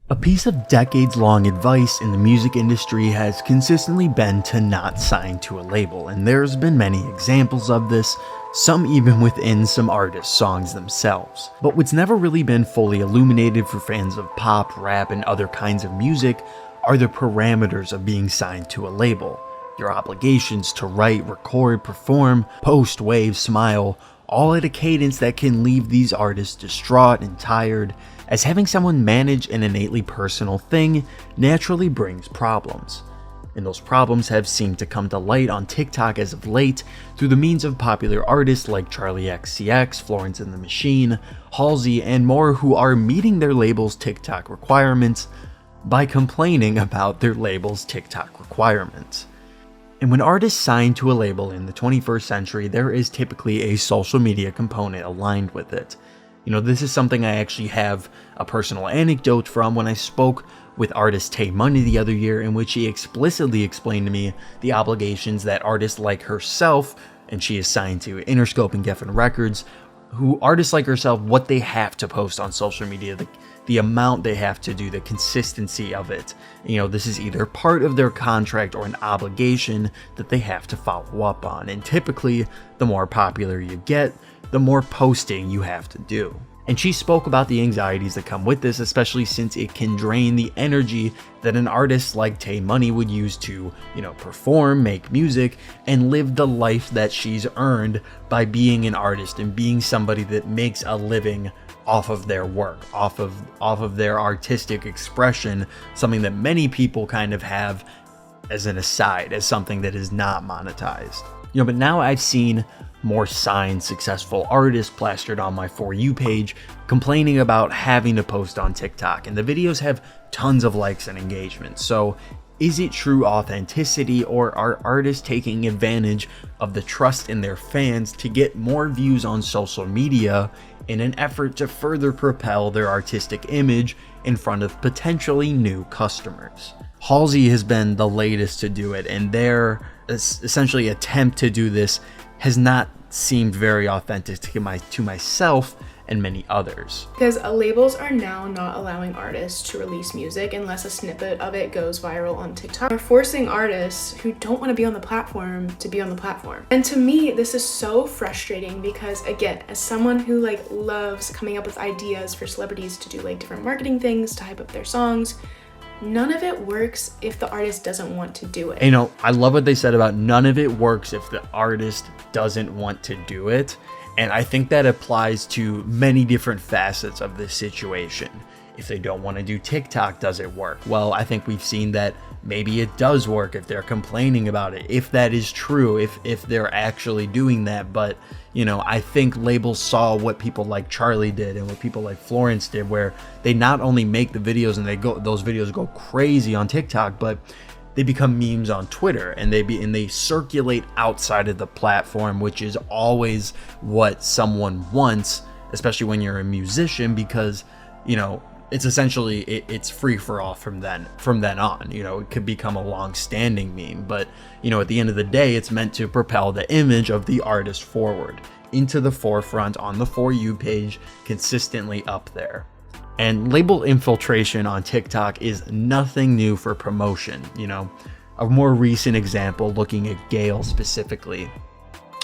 A piece of decades-long advice in the music industry has consistently been to not sign to a label, and there's been many examples of this, some even within some artists' songs themselves. But what's never really been fully illuminated for fans of pop, rap, and other kinds of music are the parameters of being signed to a label. Your obligations to write, record, perform, post, wave, smile, all at a cadence that can leave these artists distraught and tired, as having someone manage an innately personal thing naturally brings problems. And those problems have seemed to come to light on TikTok as of late through the means of popular artists like Charli XCX, Florence and the Machine, Halsey, and more, who are meeting their label's TikTok requirements by complaining about their label's TikTok requirements. And when artists sign to a label in the 21st century, there is typically a social media component aligned with it. You know, this is something I actually have a personal anecdote from when I spoke with artist Tay Money the other year, in which she explicitly explained to me the obligations that artists like herself, and she is signed to Interscope and Geffen Records, who artists like herself, what they have to post on social media, the amount they have to do, the consistency of it. You know, this is either part of their contract or an obligation that they have to follow up on. And typically, the more popular you get, the more posting you have to do. And she spoke about the anxieties that come with this, especially since it can drain the energy that an artist like Tay Money would use to, perform, make music, and live the life that she's earned by being an artist and being somebody that makes a living off of their work, off of their artistic expression, something that many people kind of have as an aside, as something that is not monetized. But now I've seen more signed, successful artists plastered on my For You page complaining about having to post on TikTok, and the videos have tons of likes and engagement. So is it true authenticity, or are artists taking advantage of the trust in their fans to get more views on social media in an effort to further propel their artistic image in front of potentially new customers? Halsey has been the latest to do it, and their essentially attempt to do this has not seemed very authentic to myself and many others. Because labels are now not allowing artists to release music unless a snippet of it goes viral on TikTok. They're forcing artists who don't want to be on the platform to be on the platform. And to me, this is so frustrating because, again, as someone who loves coming up with ideas for celebrities to do different marketing things to hype up their songs, none of it works if the artist doesn't want to do it. I love what they said about none of it works if the artist doesn't want to do it. And I think that applies to many different facets of this situation. If they don't want to do TikTok, does it work? Well, I think we've seen that maybe it does work if they're complaining about it, if that is true, if they're actually doing that. But, I think labels saw what people like Charli did and what people like Florence did, where they not only make the videos and those videos go crazy on TikTok, but they become memes on Twitter, and they circulate outside of the platform, which is always what someone wants, especially when you're a musician, because, it's essentially it's free for all from then on. It could become a long-standing meme, but at the end of the day, it's meant to propel the image of the artist forward into the forefront on the For You page, consistently up there. And label infiltration on TikTok is nothing new for promotion. A more recent example, looking at Gale specifically,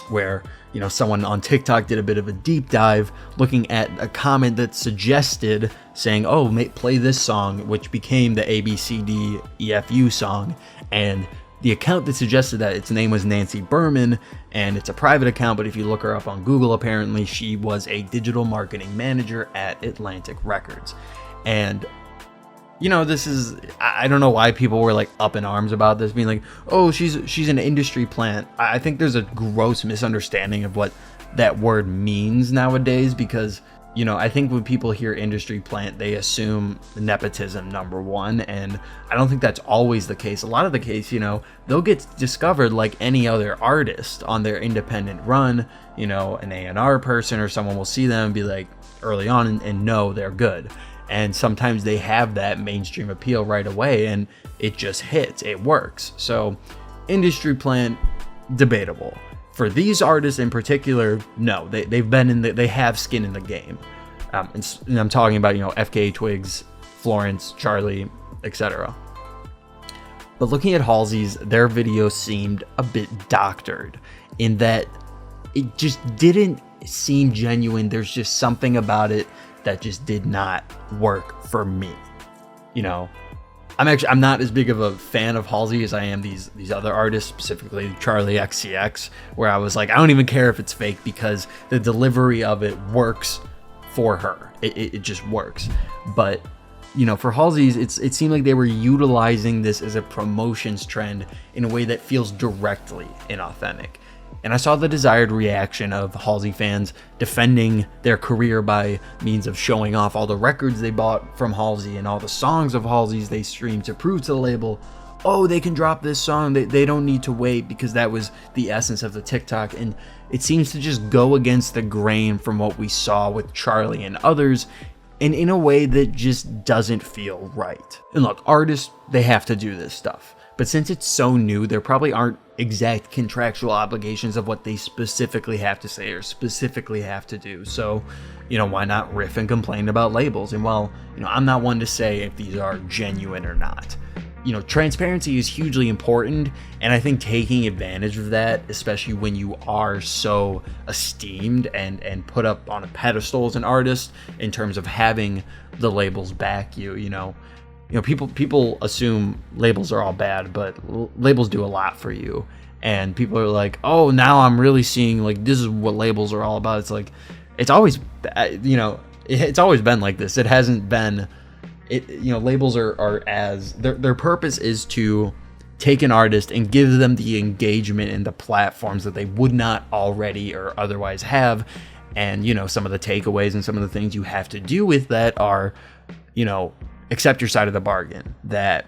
where someone on TikTok did a bit of a deep dive looking at a comment that suggested saying, play this song, which became the ABCDEFU song. And the account that suggested that, its name was Nancy Berman, and it's a private account, but if you look her up on Google, apparently she was a digital marketing manager at Atlantic Records. And this is, I don't know why people were up in arms about this, being like, oh, she's an industry plant. I think there's a gross misunderstanding of what that word means nowadays, because I think when people hear industry plant, they assume nepotism, number one, and I don't think that's always the case. A lot of the case, they'll get discovered like any other artist on their independent run. An A&R person or someone will see them and be like, early on, and know they're good. And sometimes they have that mainstream appeal right away, and it just hits, it works. So industry plant, debatable. For these artists in particular, no, they have skin in the game. And I'm talking about, FKA, Twigs, Florence, Charli, etc. But looking at Halsey's, their video seemed a bit doctored in that it just didn't seem genuine. There's just something about it that just did not work for me. You know, I'm not as big of a fan of Halsey as I am these other artists, specifically Charli XCX, where I was like, I don't even care if it's fake because the delivery of it works for her. It just works. But you know, for Halsey's, it seemed like they were utilizing this as a promotions trend in a way that feels directly inauthentic. And I saw the desired reaction of Halsey fans defending their career by means of showing off all the records they bought from Halsey and all the songs of Halsey's they streamed to prove to the label, oh, they can drop this song, they don't need to wait, because that was the essence of the TikTok. And it seems to just go against the grain from what we saw with Charli and others, and in a way that just doesn't feel right. And look, artists, they have to do this stuff. But since it's so new, there probably aren't exact contractual obligations of what they specifically have to say or specifically have to do. So, you know, why not riff and complain about labels? And while, you know, I'm not one to say if these are genuine or not. You know, transparency is hugely important, and I think taking advantage of that, especially when you are so esteemed and put up on a pedestal as an artist in terms of having the labels back you, you know, people assume labels are all bad, but labels do a lot for you. And people are like, oh, now I'm really seeing, like, this is what labels are all about. It's like, it's always, you know, it's always been like this. It hasn't been, you know, labels are as, their purpose is to take an artist and give them the engagement and the platforms that they would not already or otherwise have. And, you know, some of the takeaways and some of the things you have to do with that are, you know, accept your side of the bargain, that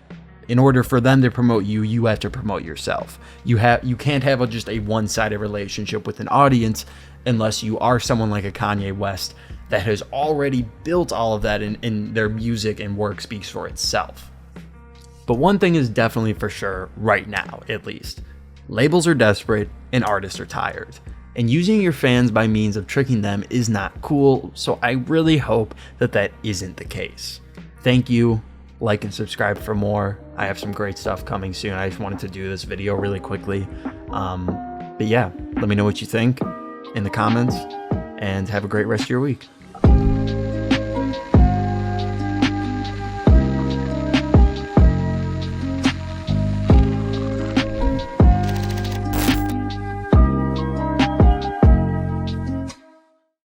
in order for them to promote you, you have to promote yourself. You can't have just a one-sided relationship with an audience unless you are someone like a Kanye West that has already built all of that in their music, and work speaks for itself. But one thing is definitely for sure right now, at least. Labels are desperate and artists are tired. And using your fans by means of tricking them is not cool, so I really hope that that isn't the case. Thank you. Like and subscribe for more. I have some great stuff coming soon. I just wanted to do this video really quickly. But yeah, let me know what you think in the comments, and have a great rest of your week.